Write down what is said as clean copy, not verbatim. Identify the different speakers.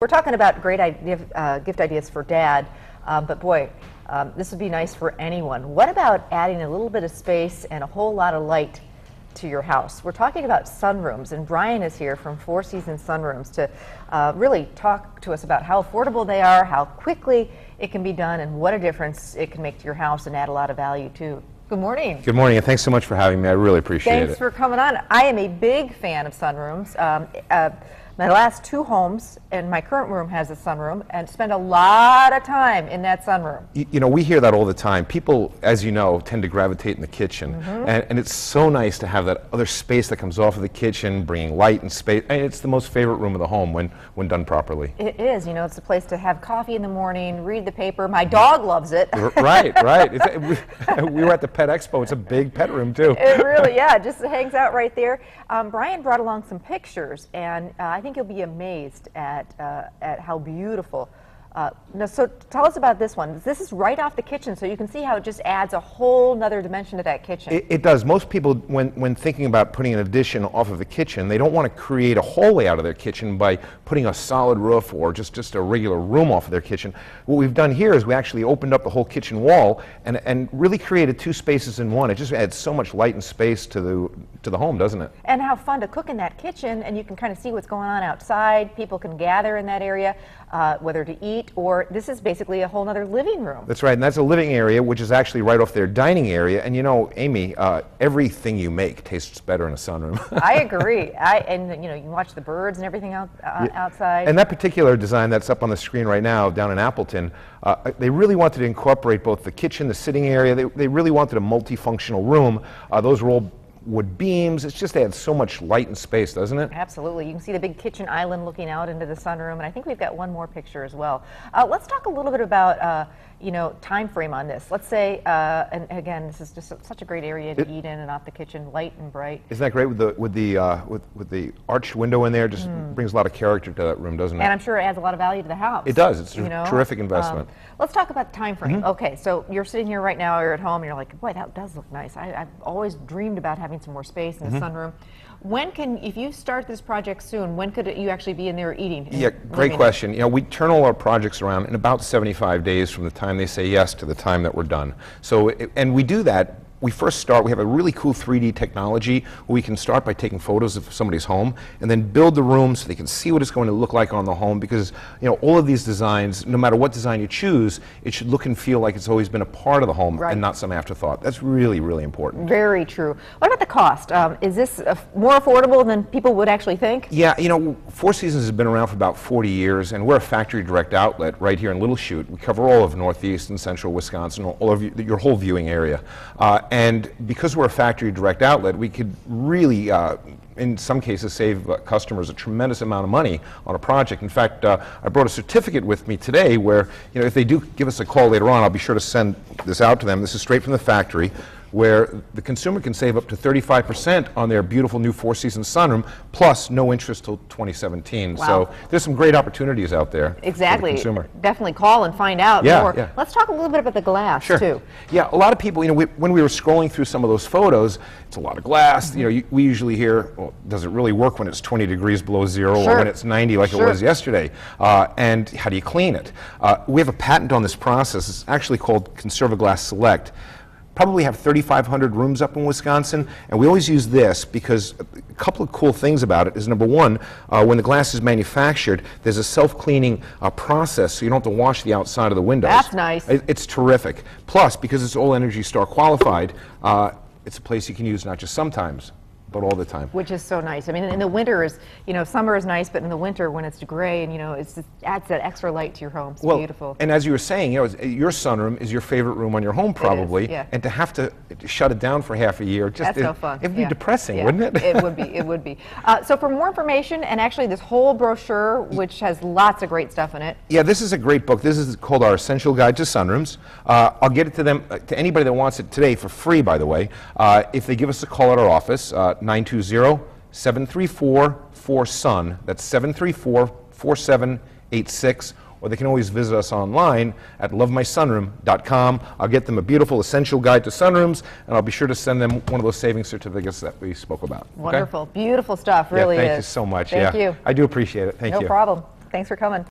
Speaker 1: We're talking about great gift ideas for Dad, but boy, this would be nice for anyone. What about adding a little bit of space and a whole lot of light to your house? We're talking about sunrooms, and Brian is here from Four Seasons Sunrooms to really talk to us about how affordable they are, how quickly it can be done, and what a difference it can make to your house and add a lot of value too. Good morning.
Speaker 2: Good morning, and thanks so much for having me. I really appreciate it.
Speaker 1: Thanks for coming on. I am a big fan of sunrooms. My last two homes, and my current room has a sunroom, and spend a lot of time in that sunroom.
Speaker 2: You know, we hear that all the time. People, as you know, tend to gravitate in the kitchen, and it's so nice to have that other space that comes off of the kitchen, bringing light and space. And it's the most favorite room of the home when done properly.
Speaker 1: It is. You know, it's a place to have coffee in the morning, read the paper. My dog loves it.
Speaker 2: Right. We were at the Pet Expo. It's a big pet room too.
Speaker 1: It really, yeah, just hangs out right there. Brian brought along some pictures, and I think you'll be amazed at how beautiful. So tell us about this one. This is right off the kitchen, so you can see how it just adds a whole nother dimension to that kitchen.
Speaker 2: It does. Most people, when thinking about putting an addition off of the kitchen, they don't want to create a hallway out of their kitchen by putting a solid roof or just a regular room off of their kitchen. What we've done here is we actually opened up the whole kitchen wall and really created two spaces in one. It just adds so much light and space to the home, doesn't it?
Speaker 1: And how fun to cook in that kitchen, and you can kind of see what's going on outside. People can gather in that area, whether to eat, or this is basically a whole other living room.
Speaker 2: That's right, and that's a living area, which is actually right off their dining area. And you know, Amy, everything you make tastes better in a sunroom.
Speaker 1: I agree. And you know, you can watch the birds and everything outside.
Speaker 2: And that particular design that's up on the screen right now down in Appleton, they really wanted to incorporate both the kitchen, the sitting area. They really wanted a multifunctional room. Those were all wood beams. It's just adds so much light and space, doesn't it?
Speaker 1: Absolutely. You can see the big kitchen island looking out into the sunroom, and I think we've got one more picture as well. Let's talk a little bit about you know, time frame on this. Let's say, and again, this is just such a great area to eat in and off the kitchen, light and bright.
Speaker 2: Isn't that great with the arched window in there? Just brings a lot of character to that room, doesn't it?
Speaker 1: And I'm sure it adds a lot of value to the house.
Speaker 2: It does. It's a terrific investment.
Speaker 1: Let's talk about the time frame. Okay, so you're sitting here right now, you're at home, and you're like, boy, that does look nice. I've always dreamed about having some more space in the sunroom. When can, if you start this project soon, when could you actually be in there eating?
Speaker 2: Yeah, great question. You know, we turn all our projects around in about 75 days from the time they say yes to the time that we're done. So, and we do that. We first start, we have a really cool 3D technology where we can start by taking photos of somebody's home and then build the room so they can see what it's going to look like on the home, because you know, all of these designs, no matter what design you choose, it should look and feel like it's always been a part of the home and not some afterthought. That's really, really important.
Speaker 1: Very true. What about the cost? Is this more affordable than people would actually think?
Speaker 2: Yeah, you know, Four Seasons has been around for about 40 years, and we're a factory direct outlet right here in Little Chute. We cover all of Northeast and Central Wisconsin, all of your whole viewing area. And because we're a factory direct outlet, we could really, in some cases, save customers a tremendous amount of money on a project. In fact, I brought a certificate with me today where, you know, if they do give us a call later on, I'll be sure to send this out to them. This is straight from the factory, where the consumer can save up to 35% on their beautiful new Four Seasons sunroom, plus no interest till 2017.
Speaker 1: Wow.
Speaker 2: So there's some great opportunities out there.
Speaker 1: Exactly.
Speaker 2: For the consumer.
Speaker 1: Definitely call and find out more. Yeah. Let's talk a little bit about the glass too.
Speaker 2: Yeah, a lot of people, you know, when we were scrolling through some of those photos, it's a lot of glass. You know, we usually hear, well, does it really work when it's 20 degrees below zero or when it's 90 like it was yesterday? And how do you clean it? We have a patent on this process. It's actually called Conservaglass Select. Probably have 3,500 rooms up in Wisconsin, and we always use this because a couple of cool things about it is, number one, when the glass is manufactured, there's a self-cleaning process, so you don't have to wash the outside of the windows.
Speaker 1: That's nice.
Speaker 2: It's terrific. Plus, because it's all Energy Star qualified, it's a place you can use not just sometimes, but all the time. Which
Speaker 1: is so nice. I mean, in the winter is, you know, summer is nice, but in the winter when it's gray and, you know, it adds that extra light to your home. It's beautiful. And
Speaker 2: as you were saying, you know, your sunroom is your favorite room on your home probably. And to have to shut it down for half a year,
Speaker 1: that's no fun.
Speaker 2: It'd be depressing, wouldn't it?
Speaker 1: It would be, it would be. So for more information, and actually this whole brochure, which has lots of great stuff in it.
Speaker 2: Yeah, this is a great book. This is called Our Essential Guide to Sunrooms. I'll get it to them, to anybody that wants it today for free, by the way, if they give us a call at our office, 920-734-4SUN. That's 734-4786. Or they can always visit us online at lovemysunroom.com. I'll get them a beautiful essential guide to sunrooms, and I'll be sure to send them one of those savings certificates that we spoke about.
Speaker 1: Wonderful. Beautiful stuff, really
Speaker 2: Thank you so much.
Speaker 1: Thank you.
Speaker 2: I do appreciate it. Thank you.
Speaker 1: No problem. Thanks for coming.